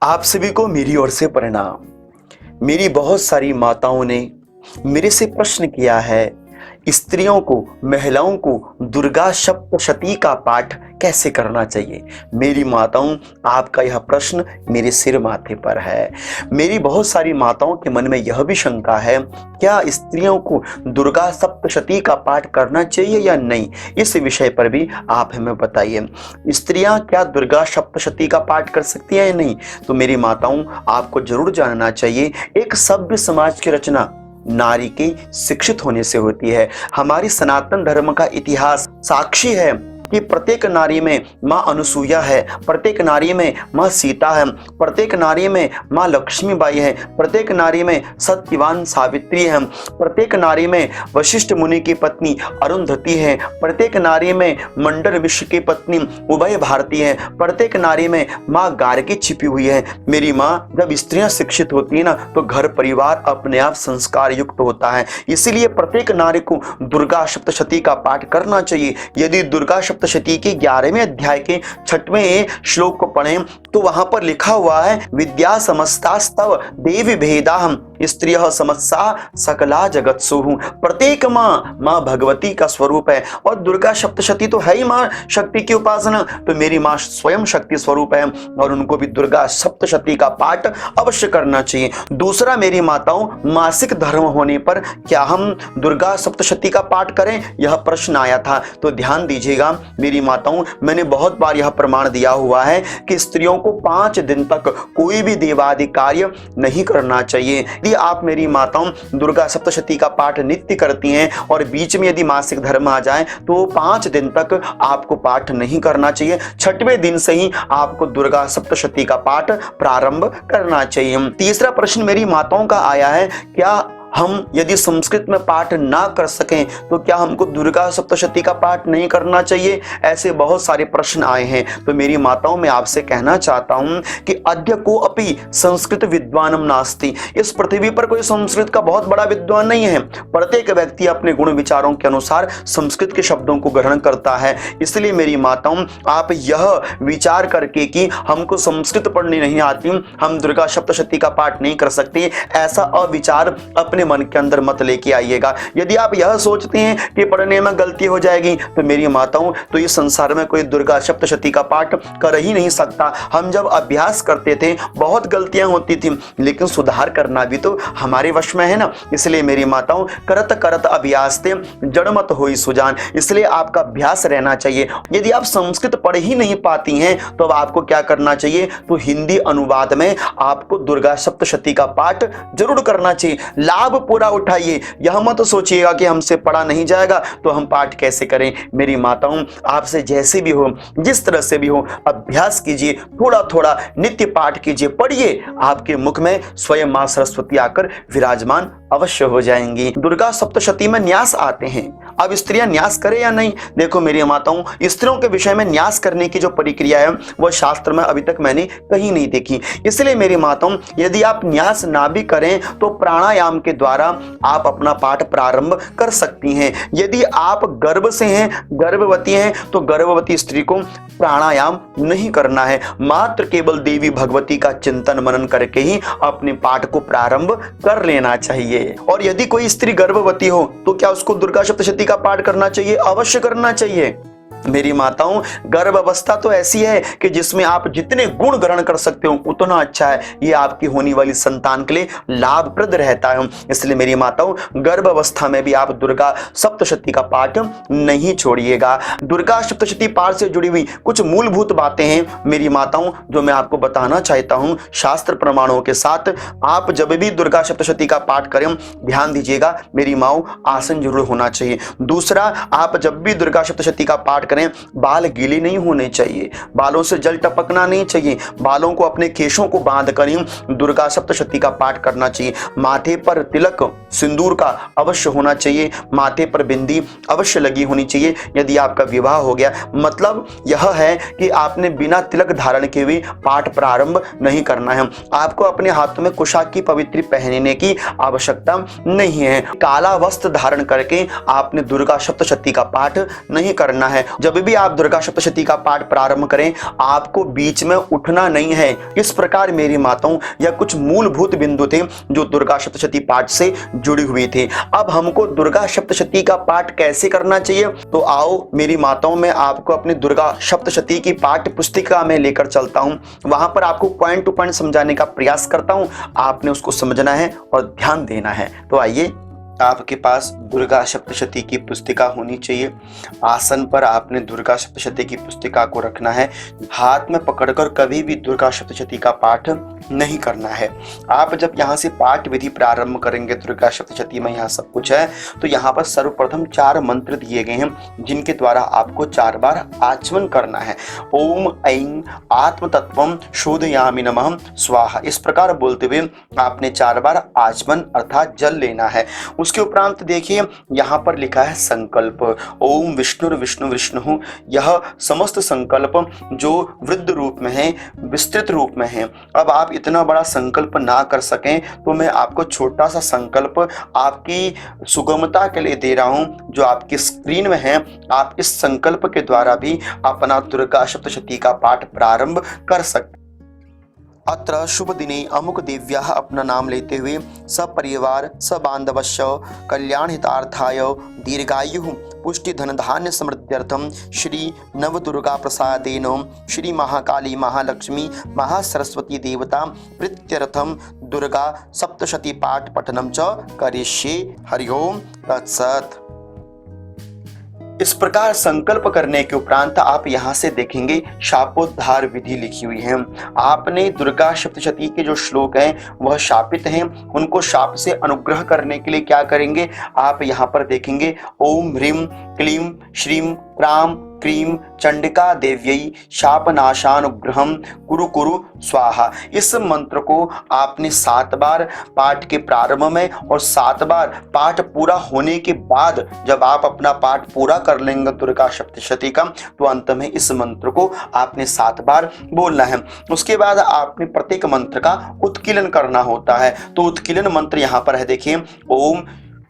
आप सभी को मेरी ओर से प्रणाम। मेरी बहुत सारी माताओं ने मेरे से प्रश्न किया है, स्त्रियों को, महिलाओं को दुर्गा सप्तशती का पाठ कैसे करना चाहिए। मेरी माताओं, आपका यह प्रश्न मेरे सिर माथे पर है। मेरी बहुत सारी माताओं के मन में यह भी शंका है, क्या स्त्रियों को दुर्गा सप्तशती का पाठ करना चाहिए या नहीं। इस विषय पर भी आप हमें बताइए, स्त्रियां क्या दुर्गा सप्तशती का पाठ कर सकती हैं या नहीं। तो मेरी माताओं, आपको जरूर जानना चाहिए, एक सभ्य समाज की रचना नारी के शिक्षित होने से होती है। हमारी सनातन धर्म का इतिहास साक्षी है कि प्रत्येक नारी में माँ अनुसुईया है, प्रत्येक नारी में माँ सीता है, प्रत्येक नारी में माँ लक्ष्मीबाई है, प्रत्येक नारी में सत्यवान सावित्री है, प्रत्येक नारी में वशिष्ठ मुनि की पत्नी अरुंधति है, प्रत्येक नारी में मंडन मिश्र की पत्नी उभय भारती है, प्रत्येक नारी में माँ गार्गी छिपी हुई है। मेरी माँ, जब स्त्रियां शिक्षित होती है ना, तो घर परिवार अपने आप संस्कार युक्त होता है। इसीलिए प्रत्येक नारी को दुर्गा सप्तशती का पाठ करना चाहिए। यदि दुर्गा सप्तशती के 11वें अध्याय के 6वें श्लोक को पढ़ें तो वहां पर लिखा हुआ है, विद्या समस्तास्तव देवी भेदाहम स्त्रियः समस्ता सकला जगत्सु। प्रत्येक माँ भगवती का स्वरूप है और दुर्गा सप्तशती तो है ही माँ शक्ति की उपासना। तो मेरी माँ स्वयं शक्ति स्वरूप है और उनको भी दुर्गा सप्तशती का पाठ अवश्य करना चाहिए। दूसरा, मेरी माताओं, मासिक धर्म होने पर क्या हम दुर्गा सप्तशती का पाठ करें, यह प्रश्न आया था। तो ध्यान दीजिएगा मेरी माताओं, मैंने बहुत बार यह प्रमाण दिया हुआ है कि स्त्रियों को 5 दिन तक कोई भी देवादि कार्य नहीं करना चाहिए। यदि आप मेरी माताओं दुर्गा सप्तशती का पाठ नित्य करती हैं और बीच में यदि मासिक धर्म आ जाए तो 5 दिन तक आपको पाठ नहीं करना चाहिए। 6वें दिन से ही आपको दुर्गा सप्तशती का पाठ प्रारंभ करना चाहिए। तीसरा प्रश्न मेरी माताओं का आया है, क्या हम यदि संस्कृत में पाठ ना कर सकें तो क्या हमको दुर्गा सप्तशती का पाठ नहीं करना चाहिए। ऐसे बहुत सारे प्रश्न आए हैं। तो मेरी माताओं, मैं आपसे कहना चाहता हूं कि अद्य को अपि संस्कृत विद्वानम नास्ति। इस पृथ्वी पर कोई संस्कृत का बहुत बड़ा विद्वान नहीं है। प्रत्येक व्यक्ति अपने गुण विचारों के अनुसार संस्कृत के शब्दों को ग्रहण करता है। इसलिए मेरी माताओं, आप यह विचार करके कि हमको संस्कृत पढ़नी नहीं आती, हम दुर्गा सप्तशती का पाठ नहीं कर सकते, ऐसा अविचार अपने मन के अंदर मत लेके आइएगा। यदि आप यह सोचते हैं कि पढ़ने में गलती हो जाएगी तो मेरी माताओं, तो इस संसार में कोई दुर्गा सप्तशती का पाठ कर ही नहीं सकता। हम जब अभ्यास करते थे बहुत गलतियां होती थी, लेकिन सुधार करना भी तो हमारे वश में है ना। इसलिए मेरी माताओं, करत करत अभ्यास ते जड़ मत होई सुजान। इसलिए आपका अभ्यास रहना चाहिए। यदि आप संस्कृत पढ़ ही नहीं पाती हैं तो अब आपको क्या करना चाहिए, तो हिंदी अनुवाद में आपको दुर्गा सप्तशती का पाठ जरूर करना चाहिए। लाभ पूरा उठाइए। यह मत सोचिएगा कि हमसे पढ़ा नहीं जाएगा तो हम पाठ कैसे करें। मेरी माताओं, आपसे जैसे भी हो, जिस तरह से भी हो, अभ्यास कीजिए, थोड़ा थोड़ा नित्य पाठ कीजिए, पढ़िए। आपके मुख में स्वयं मां सरस्वती आकर विराजमान अवश्य हो जाएंगी। दुर्गा सप्तशती में न्यास आते हैं। अब स्त्रियां न्यास करें या नहीं। देखो मेरी माताओं, स्त्रियों के विषय में न्यास करने की जो प्रक्रिया है वह शास्त्र में अभी तक मैंने कहीं नहीं देखी। इसलिए मेरी माताओं, यदि आप न्यास ना भी करें तो प्राणायाम के द्वारा आप अपना पाठ प्रारंभ कर सकती हैं। यदि आप गर्भ से हैं, गर्भवती हैं, तो गर्भवती स्त्री को प्राणायाम नहीं करना है। मात्र केवल देवी भगवती का चिंतन मनन करके ही अपने पाठ को प्रारंभ कर लेना चाहिए। और यदि कोई स्त्री गर्भवती हो तो क्या उसको दुर्गा सप्तशती का पाठ करना चाहिए? अवश्य करना चाहिए। मेरी माताओं, गर्भ अवस्था तो ऐसी है कि जिसमें आप जितने गुण ग्रहण कर सकते हो उतना अच्छा है। ये आपकी होने वाली संतान के लिए लाभप्रद रहता है। इसलिए मेरी माताओं, गर्भ अवस्था में भी आप दुर्गा सप्तशती का पाठ नहीं छोड़िएगा। दुर्गा सप्तशती पाठ से जुड़ी हुई कुछ मूलभूत बातें हैं मेरी माताओं, जो मैं आपको बताना चाहता हूं शास्त्र प्रमाणों के साथ। आप जब भी दुर्गा सप्तशती का पाठ करें, ध्यान दीजिएगा मेरी माओ, आसन जरूर होना चाहिए। दूसरा, आप जब भी दुर्गा सप्तशती का पाठ करें, बाल गीले नहीं होने चाहिए, बालों से जल टपकना नहीं चाहिए, बालों को अपने केशों को बांध कर ही दुर्गा सप्तशती का पाठ करना चाहिए। माथे पर तिलक सिंदूर का अवश्य होना चाहिए, माथे पर बिंदी अवश्य लगी होनी चाहिए। यदि आपका विवाह हो गया, मतलब यह है कि आपने बिना तिलक धारण के भी पाठ प्रारंभ नहीं करना है। आपको अपने हाथों में कुशाक की पवित्री पहनने की आवश्यकता नहीं है। काला वस्त्र धारण करके आपने दुर्गा सप्तशती का पाठ नहीं करना है। जब भी आप दुर्गा सप्तशती का पाठ प्रारंभ करें, आपको बीच में उठना नहीं है। इस प्रकार मेरी माताओं, यह कुछ मूलभूत बिंदु थे जो दुर्गा सप्तशती पाठ से जुड़ी हुई थे। अब हमको दुर्गा सप्तशती का पाठ कैसे करना चाहिए, तो आओ मेरी माताओं, मैं आपको अपनी दुर्गा सप्तशती की पाठ पुस्तिका में लेकर चलता हूं। वहां पर आपको पॉइंट टू पॉइंट समझाने का प्रयास करता हूं, आपने उसको समझना है और ध्यान देना है। तो आइए, आपके पास दुर्गा सप्तशती की पुस्तिका होनी चाहिए। आसन पर आपने दुर्गा सप्तशती की पुस्तिका को रखना है। हाथ में पकड़कर कभी भी दुर्गा सप्तशती का पाठ नहीं करना है। आप जब यहाँ से पाठ विधि प्रारंभ करेंगे, दुर्गा सप्तशती में यहाँ सब कुछ है, तो यहाँ पर सर्वप्रथम 4 मंत्र दिए गए हैं जिनके द्वारा आपको 4 बार आचमन करना है। ओम ऐं आत्म तत्वम शोधयामि नमः स्वाहा, इस प्रकार बोलते हुए आपने 4 बार आचमन अर्थात जल लेना है। उसके उपरांत देखिए यहाँ पर लिखा है संकल्प। ओम विष्णु विष्णु विष्णु, यह समस्त संकल्प जो वृद्ध रूप में है, विस्तृत रूप में है। अब आप इतना बड़ा संकल्प ना कर सकें तो मैं आपको छोटा सा संकल्प आपकी सुगमता के लिए दे रहा हूं, जो आपकी स्क्रीन में है। आप इस संकल्प के द्वारा भी अपना दुर्गा सप्तशती का पाठ प्रारंभ कर सकते। अत्र शुभ दिने अमुक देव्याः अपना नाम लेते हुए सपरिवार सबांधवश्च कल्याण हितार्थाय दीर्घायु पुष्टि धन धान्य समृद्ध्यर्थम श्री नवदुर्गा प्रसादेन श्री महाकाली महालक्ष्मी महासरस्वती देवता प्रीत्यर्थम दुर्गा सप्तशती पाठ पठनम च करिष्ये। हरि ओम तत्सत्। इस प्रकार संकल्प करने के उपरांत आप यहाँ से देखेंगे शापोद्धार विधि लिखी हुई है। आपने दुर्गा सप्तशती के जो श्लोक हैं वह शापित हैं, उनको शाप से अनुग्रह करने के लिए क्या करेंगे, आप यहाँ पर देखेंगे ओम ह्रीं क्लीं श्रीं क्रां क्रीं चंडिका देव्यै शापनाशानुग्रहम कुरु कुरु स्वाहा। इस मंत्र को आपने 7 बार पाठ के प्रारंभ में और 7 बार पाठ पूरा होने के बाद, जब आप अपना पाठ पूरा कर लेंगे दुर्गा सप्तशती का, तो अंत में इस मंत्र को आपने 7 बार बोलना है। उसके बाद आपने प्रत्येक मंत्र का उत्कीलन करना होता है। तो उत्कीलन मंत्र यहाँ पर है, देखिए ओम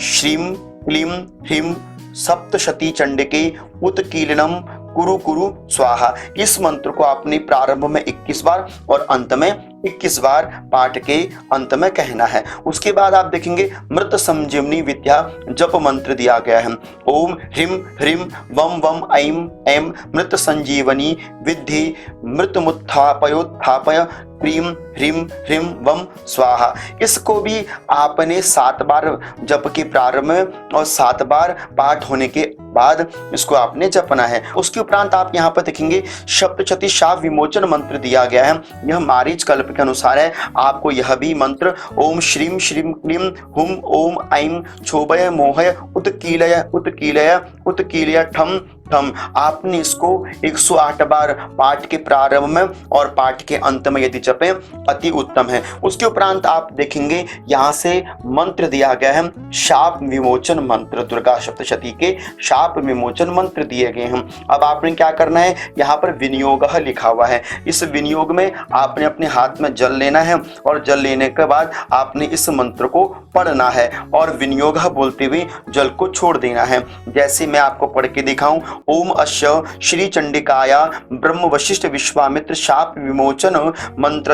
श्रीं क्लीं ह्रीं सप्तशती चंडिके उत्कीलनम कुरु कुरु स्वाहा। इस मंत्र को आपने प्रारंभ में 21 बार और अंत में 21 बार पाठ के अंत में कहना है। उसके बाद आप देखेंगे मृत संजीवनी विद्या जप मंत्र दिया गया है। ओम ह्रीं ह्रीं वम वम ऐं ऐं मृत संजीवनी विद्धि मृतमुत्थापयोत्थापय क्रीं ह्रीं ह्रीं वम स्वाहा। इसको भी आपने 7 बार जप के प्रारंभ में और 7 बार पाठ होने के बाद इसको आपने जपना है। उसके उपरांत आप यहाँ पर देखेंगे सप्तशती शाप विमोचन मंत्र दिया गया है। यह मारीच कल्प के अनुसार है। आपको यह भी मंत्र ओम श्रीं श्रीं क्लीं हुम ओम ऐं क्षोभय मोहय उत्कीलय उत्कीलय उत्कीलय ठम ठम, आपने इसको 108 बार पाठ के प्रारंभ में और पाठ के अंत में यदि जपें अति उत्तम है। उसके उपरांत आप देखेंगे यहाँ से मंत्र दिया गया है शाप विमोचन मंत्र। दुर्गा सप्तशती के शाप विमोचन मंत्र दिए गए हैं। अब आपने क्या करना है, यहाँ पर विनियोग लिखा हुआ है। इस विनियोग में आपने अपने हाथ में जल लेना है और जल लेने के बाद आपने इस मंत्र को पढ़ना है और विनियोग बोलते हुए जल को छोड़ देना है। जैसे मैं आपको पढ़ के दिखाऊं, ओम अस्य श्री चंडिकाया ब्रह्म वशिष्ठ विश्वामित्र शाप विमोचन मंत्र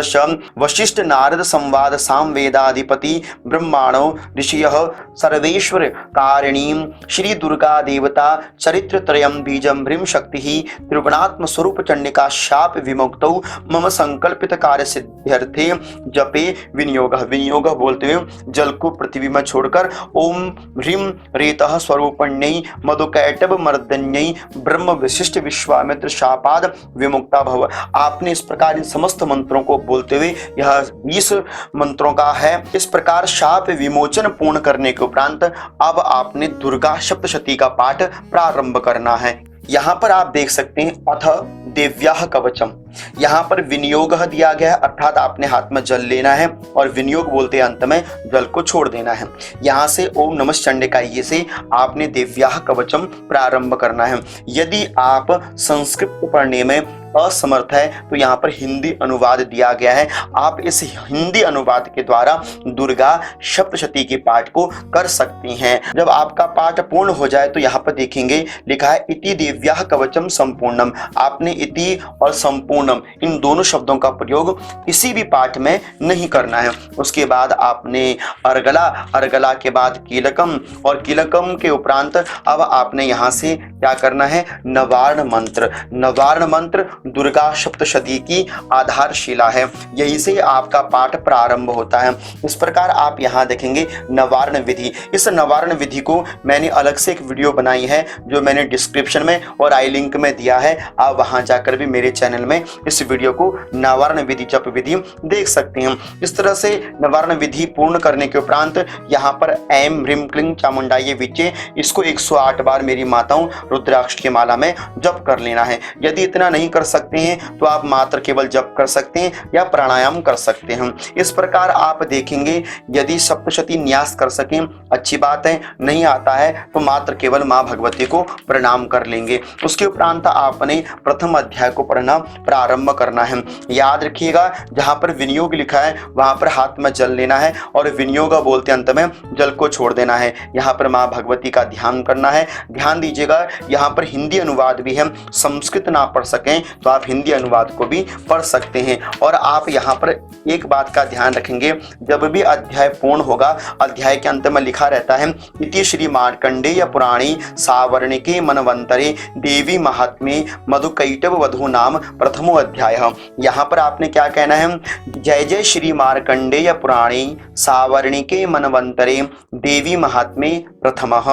वशिष्ठ नारद संवाद साम वेदाधिपति ब्रह्माणो ऋषियः सर्वेश्वर कारिणीं श्री दुर्गा देवता चरित्र त्रयं बीजं ह्रीं शक्ति त्रिगुणात्म स्वरूप चंडिका शाप विमुक्तौ मम संकल्पित कार्य सिद्ध्यर्थे जपे विनियोग। विनियोग बोलते हुए जल को पृथ्वी में छोड़कर ओम ह्रीं रेतः स्वरूपण्यै मधुकैटभ मर्दन्यै ब्रह्म विशिष्ट विश्वामित्र शापाद विमुक्ता भव। आपने इस प्रकार इन समस्त मंत्रों को बोलते हुए, यह 20 मंत्रों का है। इस प्रकार शाप विमोचन पूर्ण करने के उपरांत अब आपने दुर्गा सप्तशती का पाठ प्रारंभ करना है। यहाँ पर आप देख सकते हैं अथ देव्याः कवचम। यहाँ पर विनियोग दिया गया है, अर्थात आपने हाथ में जल लेना है और विनियोग बोलते अंत में जल को छोड़ देना है। यहाँ से ओम नमः चंडिकाय से आपने देव्याः कवचम प्रारंभ करना है। यदि आप संस्कृत पढ़ने में असमर्थ है तो यहाँ पर हिंदी अनुवाद दिया गया है, आप इस हिंदी अनुवाद के द्वारा दुर्गा सप्तशती के पाठ को कर सकती हैं। जब आपका पाठ पूर्ण हो जाए तो यहाँ पर देखेंगे लिखा है इति देव्याः कवचम संपूर्णम। आपने इति और संपूर्णम इन दोनों शब्दों का प्रयोग किसी भी पाठ में नहीं करना है। उसके बाद आपने अर्गला, अर्गला के बाद कीलकम और कीलकम के उपरांत अब आपने यहाँ से क्या करना है, नवार्ण मंत्र। नवार्ण मंत्र दुर्गा सप्तशती की आधारशिला है, यहीं से आपका पाठ प्रारंभ होता है। इस प्रकार आप यहाँ देखेंगे नवार्ण विधि। इस नवार्ण विधि को मैंने अलग से एक वीडियो बनाई है जो मैंने डिस्क्रिप्शन में और आई लिंक में दिया है, आप वहां जाकर भी मेरे चैनल में इस वीडियो को नवार्ण विधि जप विधि देख सकते हैं। इस तरह से नवार्ण विधि पूर्ण करने के उपरांत यहाँ पर ऐम ह्रीम क्लीं चामुंडाय विचे इसको 108 बार मेरी माताओं रुद्राक्ष की माला में जप कर लेना है। यदि इतना नहीं कर सकते हैं तो आप मात्र केवल जप कर सकते हैं या प्राणायाम कर सकते हैं। इस प्रकार आप देखेंगे यदि सप्तशती न्यास कर सकें अच्छी बात है, नहीं आता है तो मात्र केवल मां भगवती को प्रणाम कर लेंगे। उसके उपरांत आपने प्रथम अध्याय को पढ़ना प्रारंभ करना है। याद रखिएगा जहां पर विनियोग लिखा है वहां पर हाथ में जल लेना है और विनियोग बोलते अंत में जल को छोड़ देना है। यहाँ पर मां भगवती का ध्यान करना है। ध्यान दीजिएगा यहाँ पर हिंदी अनुवाद भी है, संस्कृत ना पढ़ सकें तो आप हिंदी अनुवाद को भी पढ़ सकते हैं। और आप यहाँ पर एक बात का ध्यान रखेंगे, जब भी अध्याय पूर्ण होगा अध्याय के अंत में लिखा रहता है इति श्री मार्कंडेय पुराणी सावर्णिके मनवंतरे देवी महात्म्ये मधुकैटभ वधू नाम प्रथमो अध्याय। यहाँ पर आपने क्या कहना है, जय जय श्री मार्कंडेय पुराणी सावर्णिके मनवंतरे देवी महात्म्ये प्रथमः।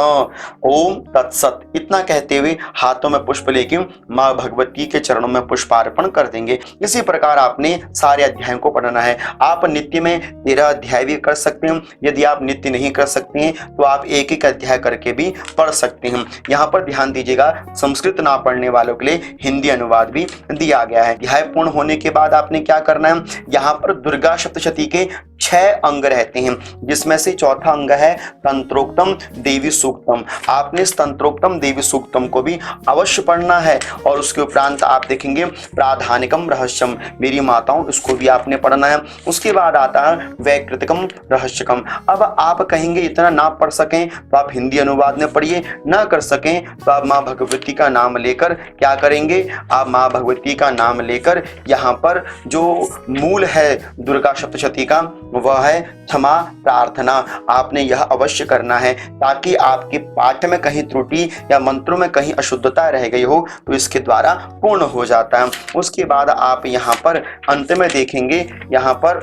ओम तत्सत इतना कहते हुए हाथों में पुष्प लेके मां भगवती के चरणों में पुष्पार्पण कर देंगे। इसी प्रकार आपने सारे अध्यायों को पढ़ना है। आप नित्य में 13 अध्याय भी कर सकते हैं। यदि आप नित्य नहीं कर सकते हैं तो आप एक एक अध्याय करके भी पढ़ सकते हैं। यहाँ पर ध्यान दीजिएगा संस्कृत ना पढ़ने वालों के लिए हिंदी अनुवाद भी दिया गया है। अध्याय पूर्ण होने के बाद आपने क्या करना है, यहाँ पर दुर्गा सप्तशती के 6 अंग रहते हैं जिसमें से चौथा अंग है तंत्रोक्तम देवी सूक्तम। आपने इस तंत्रोक्तम देवी सूक्तम को भी अवश्य पढ़ना है। और उसके उपरांत आप देखेंगे प्राधानिकम रहस्यम, मेरी माताओं इसको भी आपने पढ़ना है। उसके बाद आता है वैकृतिकम रहस्यकम। अब आप कहेंगे इतना ना पढ़ सकें तो आप हिंदी अनुवाद में पढ़िए, ना कर सकें तो आप माँ भगवती का नाम लेकर क्या करेंगे, आप माँ भगवती का नाम लेकर यहाँ पर जो मूल है दुर्गा सप्तशती का वह है क्षमा प्रार्थना। आपने यह अवश्य करना है ताकि आपके पाठ में कहीं त्रुटि या मंत्रों में कहीं अशुद्धता रह गई हो तो इसके द्वारा पूर्ण हो जाता है। उसके बाद आप यहाँ पर अंत में देखेंगे यहाँ पर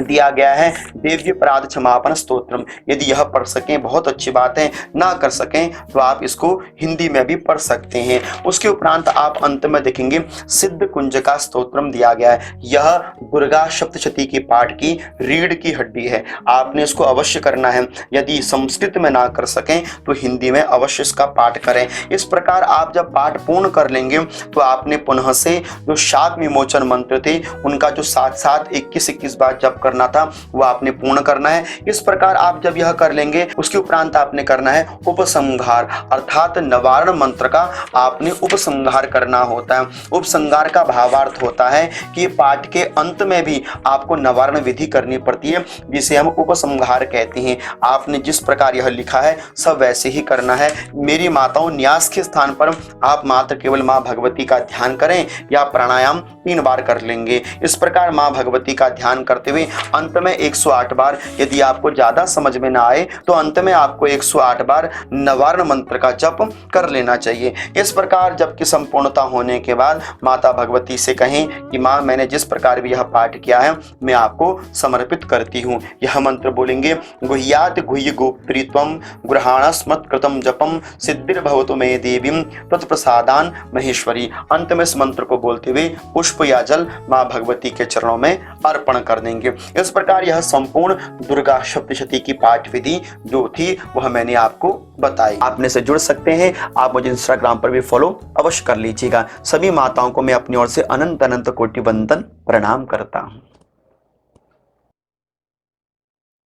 दिया गया है देव्य अपराध क्षमापन स्तोत्रम। यदि यह पढ़ सकें बहुत अच्छी बात है, ना कर सकें तो आप इसको हिंदी में भी पढ़ सकते हैं। उसके उपरांत आप अंत में देखेंगे सिद्ध कुंज का स्तोत्रम दिया गया है। यह दुर्गा सप्तशती के पाठ की रीढ़ की हड्डी है, आपने इसको अवश्य करना है। यदि संस्कृत में ना कर सकें तो हिंदी में अवश्य इसका पाठ करें। इस प्रकार आप जब पाठ पूर्ण कर लेंगे तो आपने पुनः से जो शाक विमोचन मंत्र थे उनका जो साथ साथ 21-21 बार जप करना था वो आपने पूर्ण करना है। इस प्रकार आप जब यह कर लेंगे उसके उपरांत आपने करना है उपसंहार, अर्थात नवार्ण मंत्र का आपने उपसंहार करना होता है। उपसंहार का भावार्थ होता है कि पाठ के अंत में भी आपको नवार्ण विधि करनी पड़ती है जिसे हम उपसंहार कहते हैं। आपने जिस प्रकार यह लिखा है सब वैसे ही करना है। मेरी माताओं न्यास के स्थान पर आप मात्र केवल माँ भगवती का ध्यान करें या प्राणायाम 3 बार कर लेंगे। इस प्रकार माँ भगवती का ध्यान करते हुए अंत में 108 बार, यदि आपको ज्यादा समझ में ना आए तो अंत में आपको 108 बार नवार्ण मंत्र का जप कर लेना चाहिए। इस प्रकार जप की संपूर्णता होने के बाद माता भगवती से कहें कि माँ मैंने जिस प्रकार भी यह पाठ किया है मैं आपको समर्पित करती हूँ। यह मंत्र बोलेंगे गुह्यात गुह्य गोप्त्री त्वं गृहाणस्मत् कृतं जपम सिद्धिर्भवतु मे देवीं तत्प्रसादान महेश्वरी। अंत में इस मंत्र को बोलते हुए पुष्प या जल माँ भगवती के चरणों में अर्पण कर देंगे। इस प्रकार यह संपूर्ण संपूर्ण दुर्गा सप्तशती की पाठ विधि जो थी वह मैंने आपको बताई। आप मेरे से जुड़ सकते हैं। आप मुझे इंस्टाग्राम पर भी फॉलो अवश्य कर लीजिएगा। सभी माताओं को मैं अपनी ओर से अनंत अनंत कोटि वंदन प्रणाम करता हूँ।